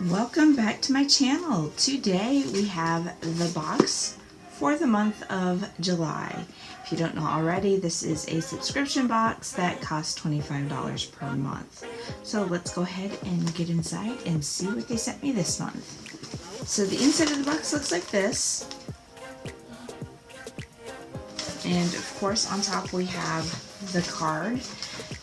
Welcome back to my channel. Today we have the box for the month of July. If you don't know already, this is a subscription box that costs $25 per month. So let's go ahead and get inside and see what they sent me this month. So the inside of the box looks like this. And of course on top we have the card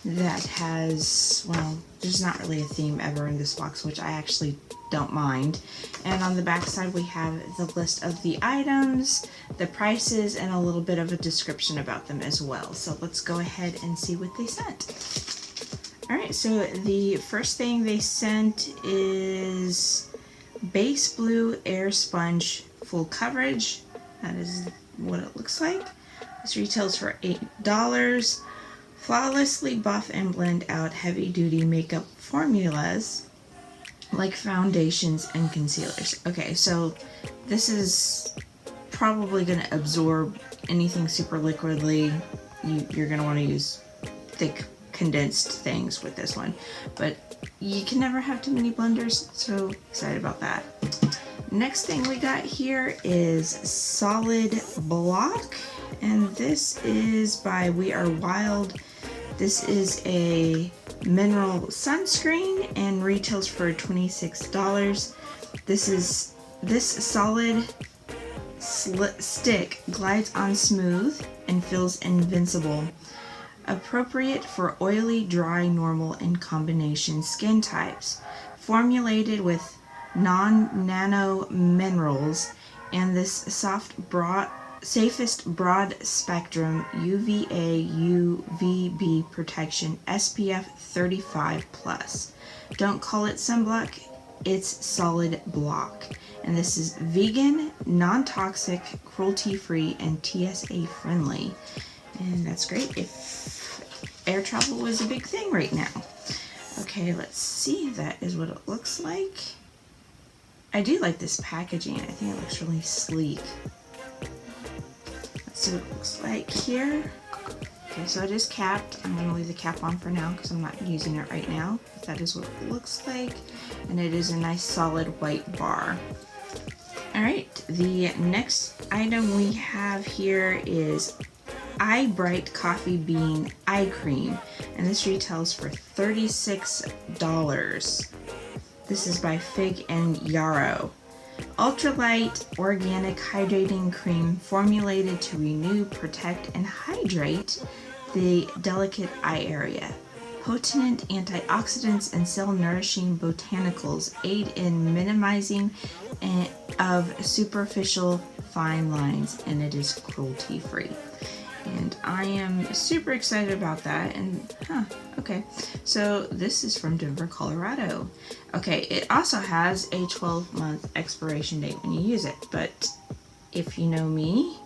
that has, well, there's not really a theme ever in this box, which I actually don't mind. And on the back side we have the list of the items, the prices, and a little bit of a description about them as well. So let's go ahead and see what they sent. Alright, so the first thing they sent is Base Blue AirSponge Full Coverage. That is what it looks like. This retails for $8. Flawlessly buff and blend out heavy-duty makeup formulas like foundations and concealers. Okay, so this is probably going to absorb anything super liquidly. You're going to want to use thick condensed things with this one, but you can never have too many blenders, so excited about that. Next thing we got here is Solid Block, and this is by We Are Wild. This is a mineral sunscreen and retails for $26. This solid stick glides on smooth and feels invincible. Appropriate for oily, dry, normal, and combination skin types. Formulated with non-nano minerals and this safest broad spectrum UVA UVB protection SPF 35+. Don't call it sunblock, it's Solid Block. And this is vegan, non-toxic, cruelty-free, and TSA friendly. And that's great if air travel was a big thing right now. Okay, let's see. That is what it looks like. I do like this packaging. I think it looks really sleek. Let's see what it looks like here. Okay, so it is capped. I'm going to leave the cap on for now because I'm not using it right now. That is what it looks like. And it is a nice solid white bar. Alright, the next item we have here is Eyebright Coffee Bean Eye Cream. And this retails for $36. This is by Fig and Yarrow. Ultralight organic hydrating cream formulated to renew, protect, and hydrate the delicate eye area. Potent antioxidants and cell-nourishing botanicals aid in minimizing of superficial fine lines, and it is cruelty-free. And I am super excited about that. And okay, so this is from Denver, Colorado. Okay, it also has a 12-month expiration date when you use it, but if you know me,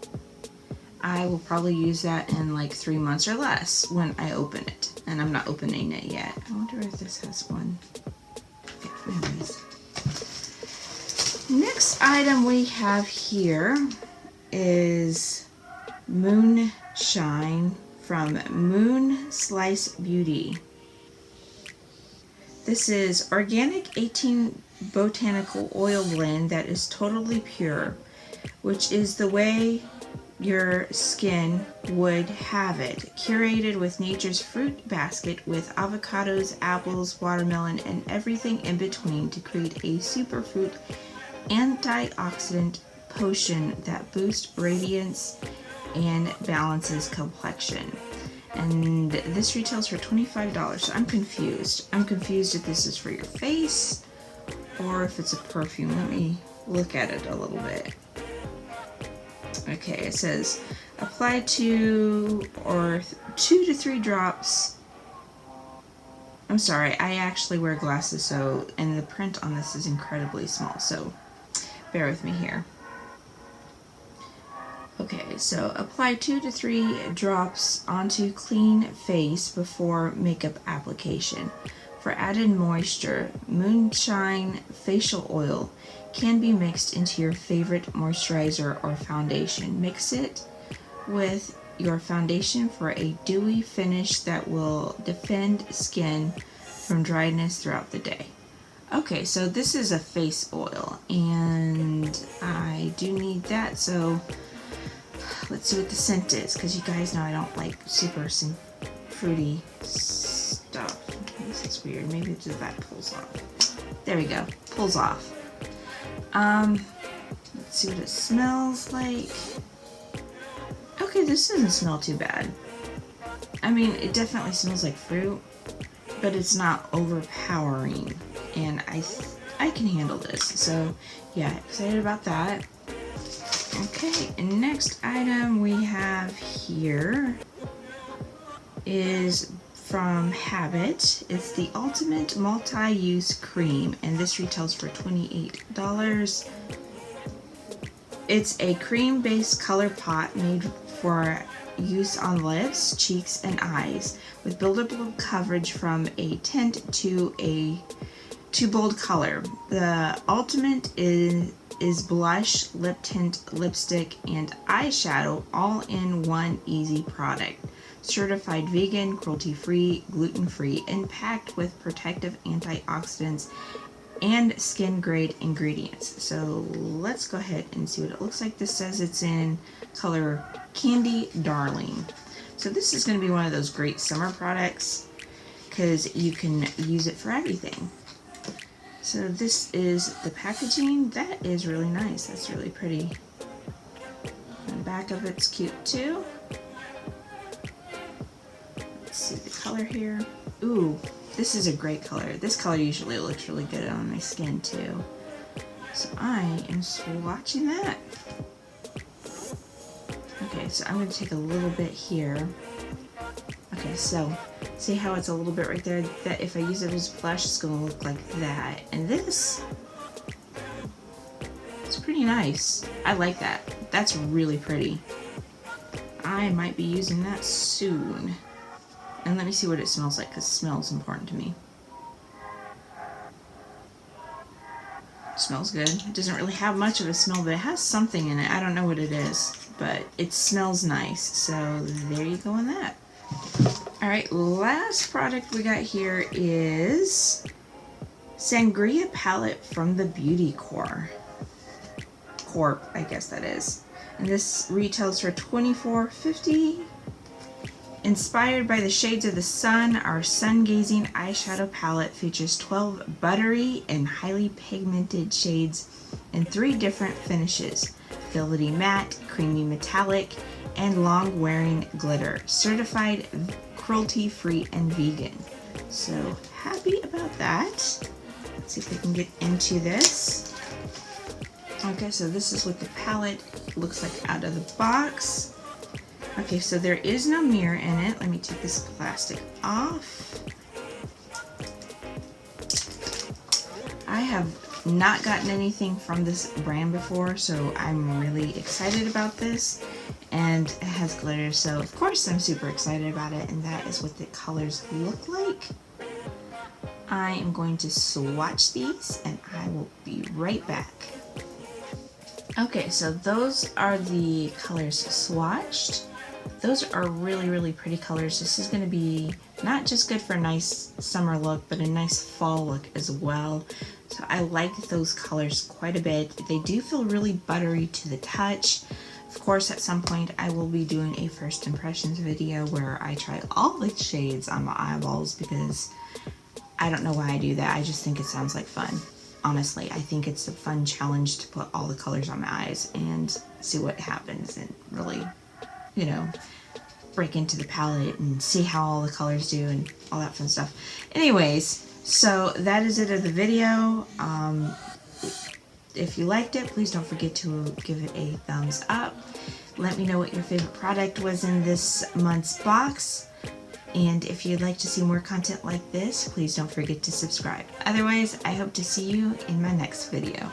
I will probably use that in like 3 months or less when I open it, and I'm not opening it yet. I wonder if this has one. Okay, anyways. Next item we have here is Moonshine from Moon Slice Beauty. This is organic 18 botanical oil blend that is totally pure, which is the way your skin would have it. Curated with nature's fruit basket with avocados, apples, watermelon, and everything in between to create a superfruit antioxidant potion that boosts radiance and balances complexion. And this retails for $25. So I'm confused. I'm confused if this is for your face or if it's a perfume. Let me look at it a little bit. Okay, it says apply 2 to 3 drops. I'm sorry, I actually wear glasses, so, and the print on this is incredibly small, so bear with me here. Okay, so apply 2 to 3 drops onto clean face before makeup application. For added moisture, Moonshine Facial Oil can be mixed into your favorite moisturizer or foundation. Mix it with your foundation for a dewy finish that will defend skin from dryness throughout the day. Okay, so this is a face oil, and I do need that, so let's see what the scent is, because you guys know I don't like super fruity stuff. This is weird. Maybe it's just that pulls off. There we go. Pulls off. Let's see what it smells like. Okay, this doesn't smell too bad. I mean, it definitely smells like fruit, but it's not overpowering, and I can handle this. So yeah, excited about that. Okay, and next item we have here is from Habit. It's the Ultimate Multi-Use Cream, and this retails for $28. It's a cream-based color pot made for use on lips, cheeks, and eyes, with buildable coverage from a tint to bold color. The Ultimate is blush, lip tint, lipstick, and eyeshadow all in one easy product. Certified vegan, cruelty-free, gluten-free, and packed with protective antioxidants and skin-grade ingredients. So let's go ahead and see what it looks like. This says it's in color Candy Darling. So this is going to be one of those great summer products because you can use it for everything. So this is the packaging. That is really nice. That's really pretty. The back of it's cute too. Let's see the color here. Ooh, this is a great color. This color usually looks really good on my skin too. So I am swatching that. Okay, so I'm going to take a little bit here. Okay, so see how it's a little bit right there? That if I use it as blush, it's going to look like that. And this, it's pretty nice. I like that. That's really pretty. I might be using that soon. And let me see what it smells like, because smell is important to me. It smells good. It doesn't really have much of a smell, but it has something in it. I don't know what it is, but it smells nice. So there you go on that. Alright, last product we got here is Sangria Palette from the Beauty Corp, I guess that is. And this retails for $24.50. Inspired by the shades of the sun, our Sungazing eyeshadow palette features 12 buttery and highly pigmented shades in 3 different finishes: velvety matte, creamy metallic, and long wearing glitter. Certified cruelty-free and vegan. So happy about that. Let's see if we can get into this. Okay, so this is what the palette looks like out of the box. Okay, so there is no mirror in it. Let me take this plastic off. I have not gotten anything from this brand before, so I'm really excited about this. And it has glitter, so of course I'm super excited about it, and that is what the colors look like. I am going to swatch these, and I will be right back. Okay, so those are the colors swatched. Those are really, really pretty colors. This is going to be not just good for a nice summer look, but a nice fall look as well. So I like those colors quite a bit. They do feel really buttery to the touch. Of course, at some point I will be doing a first impressions video where I try all the shades on my eyeballs, because I don't know why I do that. I just think it sounds like fun. Honestly, I think it's a fun challenge to put all the colors on my eyes and see what happens, and really, you know, break into the palette and see how all the colors do and all that fun stuff. Anyways, so that is it of the video. If you liked it, please don't forget to give it a thumbs up. Let me know what your favorite product was in this month's box. And if you'd like to see more content like this, please don't forget to subscribe. Otherwise, I hope to see you in my next video.